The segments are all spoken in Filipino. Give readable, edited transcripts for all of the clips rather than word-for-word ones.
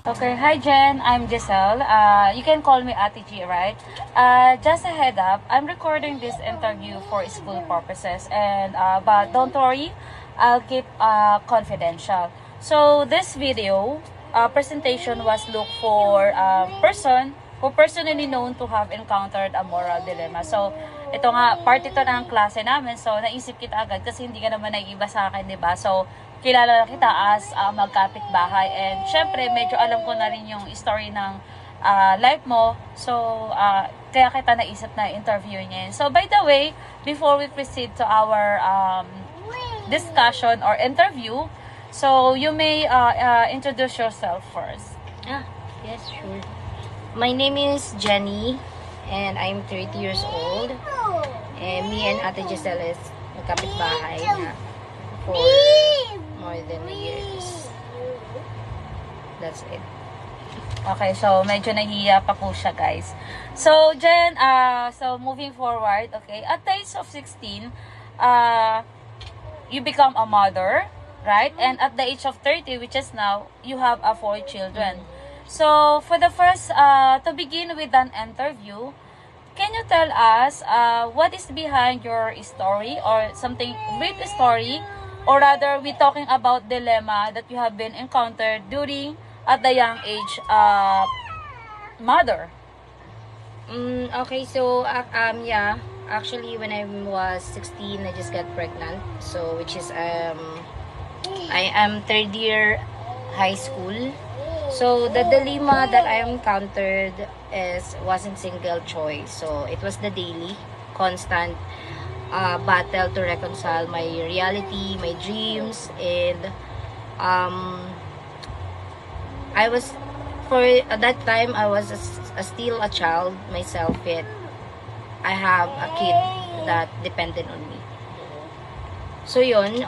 Okay, hi Jen, I'm Giselle. You can call me Ate G, right? Just a head up, I'm recording this interview for school purposes, and but don't worry, I'll keep confidential. So this video presentation was look for a person who personally known to have encountered a moral dilemma. So ito nga, part ito ng klase namin, so naisip kita agad kasi hindi ka naman naiiba sa akin, di ba? So kilala na kita as magkapit-bahay. And syempre, medyo alam ko na rin yung story ng life mo. So, kaya kita naisip na interview niya. So, by the way, before we proceed to our discussion or interview, so you may introduce yourself first. Yes, sure. My name is Jenny, and I'm 30 years old. And me and Ate Giselle is magkapit-bahay na for more than years. That's it. Okay, so medyo nahiya pa po siya, guys. So, Jen, so moving forward, okay, at the age of 16, you become a mother, right? And at the age of 30, which is now, you have 4 children. So, for the first, to begin with an interview, can you tell us what is behind your story or something, brief story, or rather, we talking about dilemma that you have been encountered during at the young age mother? Okay, so yeah, actually when I was 16, I just got pregnant. So which is I am third year high school. So the dilemma that I encountered wasn't single choice. So it was the daily, constant battle to reconcile my reality, my dreams, and I was, for at that time, I was still a child myself, yet I have a kid that depended on me. So yun,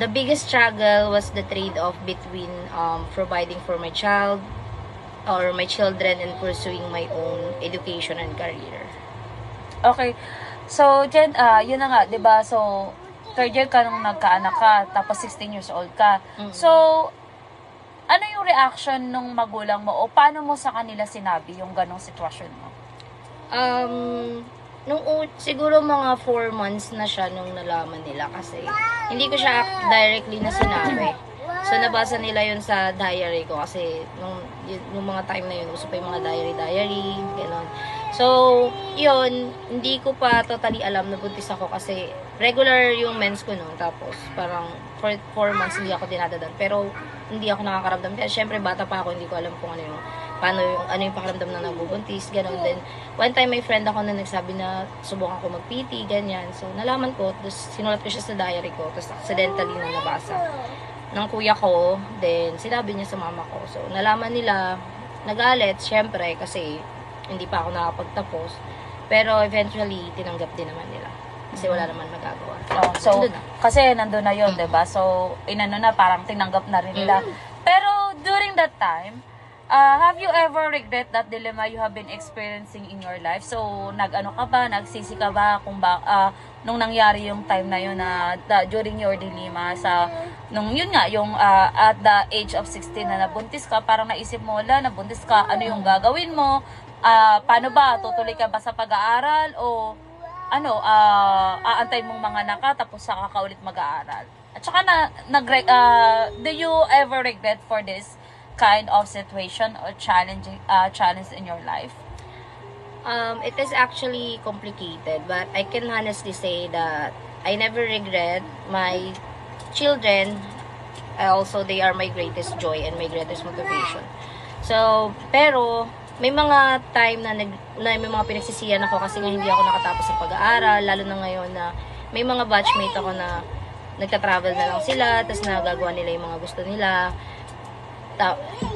the biggest struggle was the trade-off between providing for my child or my children and pursuing my own education and career. Okay. So, Jen, yun na nga, 'di ba? So, third year ka nung nagkaanak ka, tapos 16 years old ka. So, ano yung reaction nung magulang mo o paano mo sa kanila sinabi yung ganong sitwasyon mo? Siguro mga 4 months na siya nung nalaman nila kasi hindi ko siya directly na sinabi. So, nabasa nila yun sa diary ko kasi nung mga time na yun, uso pa yung mga diary, gano'n. So, yun, hindi ko pa totally alam na buntis ako kasi regular yung mens ko noon. Tapos, parang for 4 months hindi ako dinadadan. Pero, hindi ako nakakaramdam. Kaya, syempre, bata pa ako, hindi ko alam kung ano yung pakiramdam na nabubuntis, gano'n. Then, one time may friend ako na nagsabi na subukan ko mag-PT, ganyan. So, nalaman ko, tapos sinulat ko siya sa diary ko, tapos accidentally na nabasa ng kuya ko, then sinabi niya sa mama ko. So, nalaman nila, nagalit, syempre, kasi hindi pa ako nakapagtapos. Pero eventually, tinanggap din naman nila. Kasi wala naman magagawa. So, kasi nandun na yun, 'di ba? So, inano na, parang tinanggap na rin nila. Pero, during that time, have you ever regret that dilemma you have been experiencing in your life? So, nag-ano ka ba? Nagsisi ka ba kung nung nangyari yung time na yun na during your dilemma nung yun nga, yung at the age of 16 na nabuntis ka, parang naisip mo, nabuntis ka, ano yung gagawin mo? Paano ba? Tutuloy ka ba sa pag-aaral? O aantay mong mga anak ka tapos saka ka ulit mag-aaral? At saka do you ever regret for this kind of situation or challenge in your life? It is actually complicated, but I can honestly say that I never regret my children. They are my greatest joy and my greatest motivation. So, pero may mga time na may mga pinagsisiyan ako kasi nga hindi ako nakatapos ng pag-aaral, lalo na ngayon na may mga batchmate ako na nagta-travel na lang sila, tapos nagagawa nila yung mga gusto nila.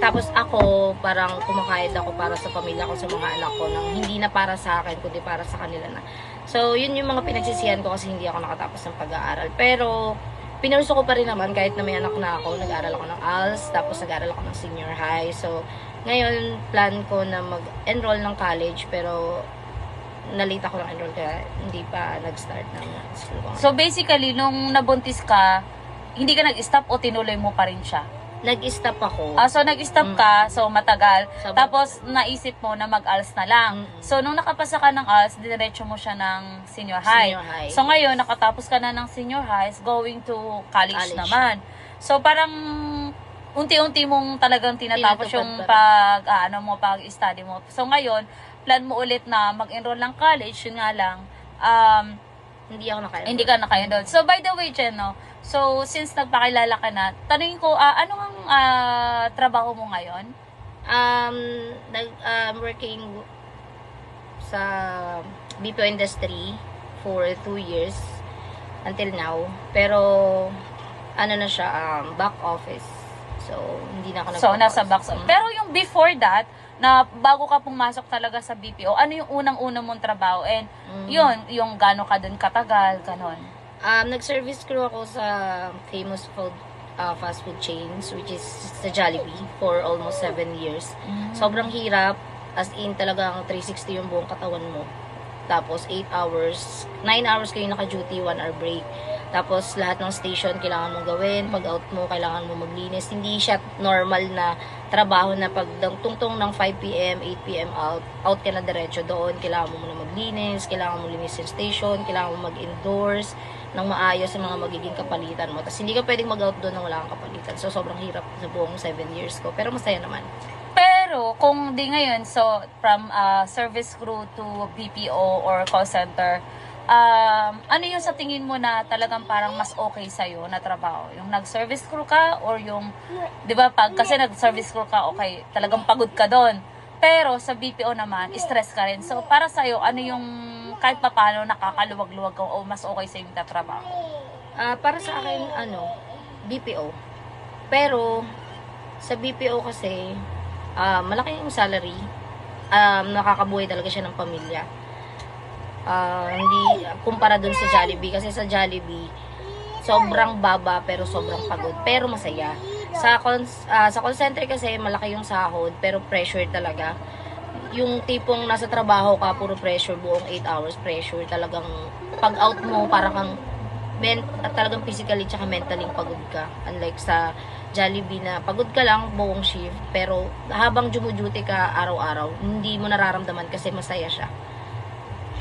Tapos ako, parang kumakayod ako para sa pamilya ko, sa mga anak ko, nang hindi na para sa akin, kundi para sa kanila na. So, yun yung mga pinagsisiyan ko kasi hindi ako nakatapos ng pag-aaral. Pero, pinurso ko pa rin naman kahit na may anak na ako. Nag-aaral ako ng ALS, tapos nag-aaral ako ng senior high. So, ngayon, plan ko na mag-enroll ng college, pero nalita ko ng enroll kaya hindi pa nag-start ng school ko. So, basically, nung nabuntis ka, hindi ka nag-stop o tinuloy mo pa rin siya? Nag-stop ako. So nag-stop ka, so matagal. Sabi- Tapos naisip mo na mag-ALS na lang. So nung nakapasa ka ng ALS, diretso mo siya ng senior high. Senior high. So ngayon, nakatapos ka na ng senior high, going to college naman. So parang unti-unti mong talagang tinatapos Tinatupad yung pa pag-study mo. So ngayon, plan mo ulit na mag-enroll ng college, yun nga lang, Hindi ako nakaya. hindi ka na-enroll. So by the way, Jen, no, so since nagpakilala ka na, tanungin ko, ano ang trabaho mo ngayon? Working sa BPO industry for 2 years until now. Pero, ano na siya, back office. So, hindi na ako So, nasa box. Pero yung before that, na bago ka pumasok talaga sa BPO, ano yung unang-una mong trabaho? And yun, yung gano'n ka dun katagal, ganon. Nag-service crew ako sa famous fast food chains, which is sa Jollibee, for almost 7 years. Sobrang hirap, as in talagang 360 yung buong katawan mo. Tapos 8 hours, 9 hours kayo naka-duty, 1 hour break. Tapos lahat ng station kailangan mong gawin, pag out mo kailangan mo maglinis. Hindi siya normal na trabaho na pag tungtong ng 5 PM, 8 PM out ka na diretso doon. Kailangan mo muna maglinis, kailangan mo linis yung station, kailangan mo mag-indoors ng maayos sa mga magiging kapalitan mo. Tapos hindi ka pwedeng mag-out doon nang wala kang kapalitan. So sobrang hirap sa buong 7 years ko. Pero masaya naman. Pero, kung di ngayon, so from service crew to BPO or call center, ano yung sa tingin mo na talagang parang mas okay sa'yo na trabaho? Yung nag-service crew ka or yung, di ba, kasi nag-service crew ka, okay, talagang pagod ka doon. Pero sa BPO naman, stress ka rin. So, para sa'yo, ano yung kahit pa paano nakakaluwag-luwag ka o mas okay sa'yo yung trabaho? Para sa akin, BPO. Pero, sa BPO kasi, malaki yung salary. Nakakabuhay talaga siya ng pamilya. Hindi kumpara dun sa Jollibee, kasi sa Jollibee sobrang baba pero sobrang pagod pero masaya. Sa call center kasi malaki yung sahod pero pressure talaga. Yung tipong nasa trabaho ka puro pressure, buong 8 hours pressure, talagang pag out mo para kang talagang physically tsaka mentally pagod ka. Unlike sa Jollibee na pagod ka lang buong shift pero habang jumuduty ka araw-araw hindi mo nararamdaman kasi masaya siya.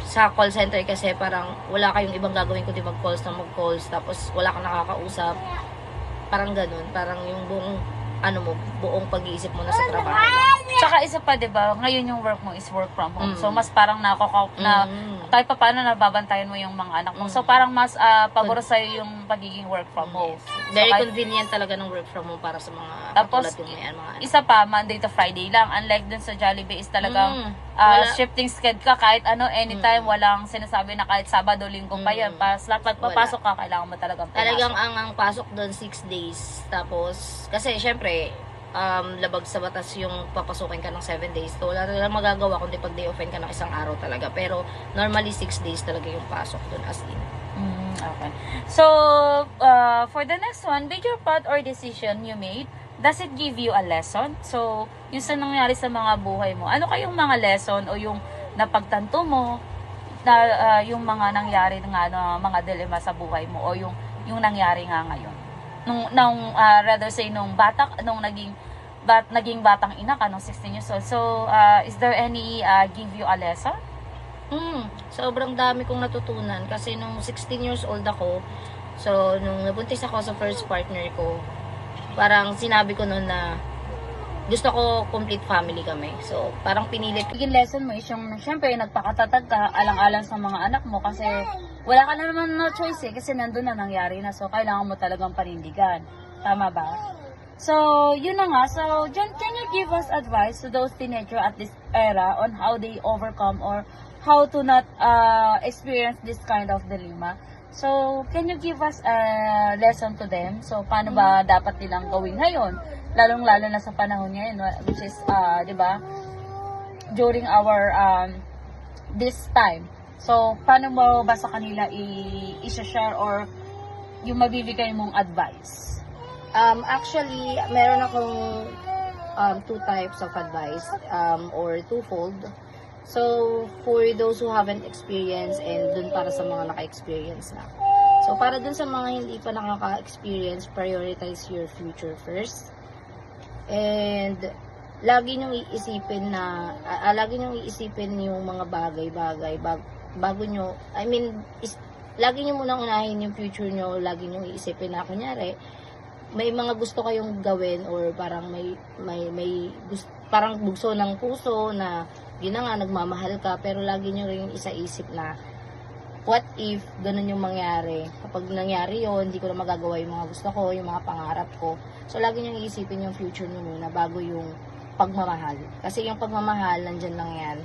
Sa call center kasi parang wala kayong ibang gagawin kundi mag-calls na mag-calls, tapos wala kang nakakausap. Parang ganun, parang yung buong pag-iisip mo na sa trabaho. Tsaka isa pa, 'di ba? Ngayon yung work mo is work from home. So mas parang na kahit pa paano nababantayan mo yung mga anak mo. So parang mas pabor sa yung pagiging work from home. Very So, convenient talaga ng work from home para sa mga tapos, katulad yung mga anak. isa pa, Monday to Friday lang. Unlike dun sa Jollibee is talagang shifting schedule ka kahit anytime, walang sinasabi na kahit Sabado, Linggo pa yan. Pag papasok ka, kailangan mo talagang pumasok. Talagang ang pasok doon 6 days. Tapos, kasi syempre, labag sa batas yung papasukin ka ng 7 days. So, wala talagang magagawa kundi pag day offen ka ng isang araw talaga. Pero, normally 6 days talaga yung pasok doon as in. Okay. So, for the next one, major part or decision you made, does it give you a lesson? So, yung sa nangyari sa mga buhay mo, ano kayong mga lesson o yung napagtanto mo na yung mga nangyari nga na mga dilemma sa buhay mo o yung nangyari nga ngayon? Rather say nung naging batang ina ka nung 16 years old. So, is there any give you a lesson? Sobrang dami kong natutunan kasi nung 16 years old ako, so nung nabuntis ako sa first partner ko, parang sinabi ko noon na gusto ko complete family kami. So, parang pinilit. Yung lesson mo is yung, syempre, nagpakatatag ka, alang-alang sa mga anak mo kasi wala ka na naman no choice kasi nandun na nangyari na. So, kailangan mo talagang panindigan. Tama ba? So, yun na nga. So, John, can you give us advice to those teenagers at this era on how they overcome or how to not experience this kind of dilemma? So, can you give us a lesson to them? So, paano ba dapat nilang gawin ngayon? Lalong-lalo na sa panahon ngayon, which is, di ba, during our, this time. So, paano mo ba sa kanila i-share or yung mabibigay mong advice? Actually, meron akong 2 types of advice, or twofold. So, for those who haven't experienced and dun para sa mga naka-experience na. So, para dun sa mga hindi pa nakaka-experience, prioritize your future first. And lagi niyong iisipin na lagi niyong iisipin yung mga bagay-bagay bago niyo, I mean, lagi niyo munang unahin yung future niyo, lagi niyong iisipin na kunyari may mga gusto kayong gawin or parang may gusto, parang bugso ng puso na yun na nga nagmamahal ka, pero lagi niyo rin isaisip na what if ganun yung mangyari, kapag nangyari yon hindi ko na magagawa yung mga gusto ko, yung mga pangarap ko. So lagi niyo iisipin yung future niyo muna bago yung pagmamahal, kasi yung pagmamahal nandyan lang yan,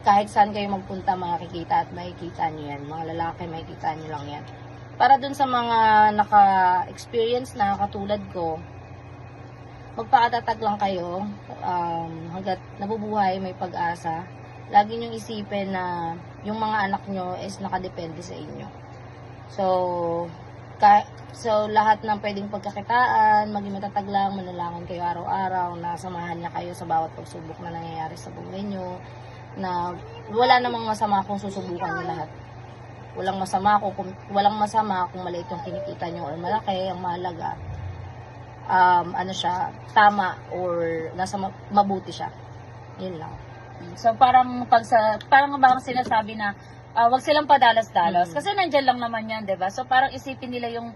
kahit saan kayo magpunta makikita at makikita niyo yan, mga lalaki makikita niyo lang yan. Para dun sa mga naka-experience na katulad ko, magpakatatag lang kayo hanggat nabubuhay, may pag-asa. Lagi niyong isipin na yung mga anak nyo is nakadepende sa inyo. So lahat ng pwedeng pagkakitaan, maging matatag lang, manalangin kayo araw-araw na samahan niya kayo sa bawat pagsubok na nangyayari sa buhay nyo, na wala namang masama kung susubukan niyo lahat. Walang masama kung maliit yung kinikita nyo or malaki, ang mahalaga siya, tama or nasa mabuti siya. Yun lang. So parang parang bang sinasabi na wag silang padalas-dalas kasi nandiyan lang naman 'yan, 'di ba? So parang isipin nila yung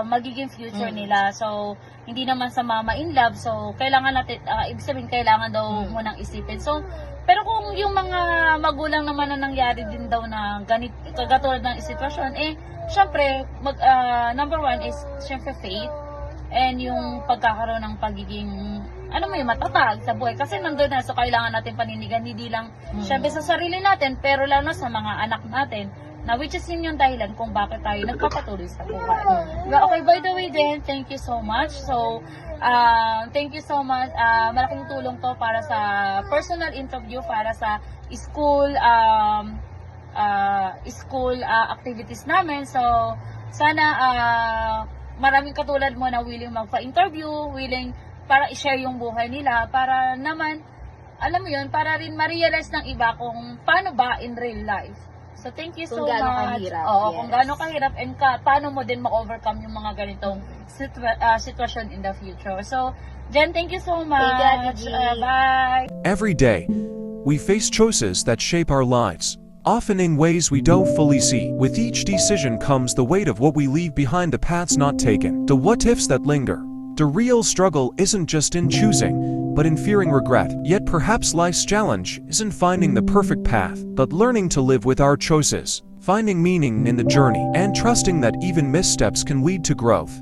magiging future nila. So hindi naman sa mama in love. So kailangan natin ibig sabihin kailangan daw munang isipin. So pero kung yung mga magulang naman na nangyari din daw na katulad ng sitwasyon, syempre number one is syempre faith and yung pagkakaroon ng pagiging matatag sa buhay. Kasi nandun na, so kailangan natin paninigan, hindi lang syempre sa sarili natin, pero lalo na sa mga anak natin, na which is yun yung dahilan kung bakit tayo nagpapatuloy sa buhay. Okay, by the way then, thank you so much. So, thank you so much. Malaking tulong to para sa personal interview, para sa school activities namin. So, sana maraming katulad mo na willing magpa-interview, willing para i-share yung buhay nila, para naman, alam mo yun, para rin ma-realize ng iba kung paano ba in real life. So, thank you so much. Kahirap, Kung gaano kahirap and paano mo din ma-overcome yung mga ganitong situation in the future. So, Jen, thank you so much. Bye. Every day, we face choices that shape our lives, often in ways we don't fully see. With each decision comes the weight of what we leave behind, the paths not taken, the what-ifs that linger. The real struggle isn't just in choosing, but in fearing regret. Yet perhaps life's challenge isn't finding the perfect path, but learning to live with our choices, finding meaning in the journey, and trusting that even missteps can lead to growth.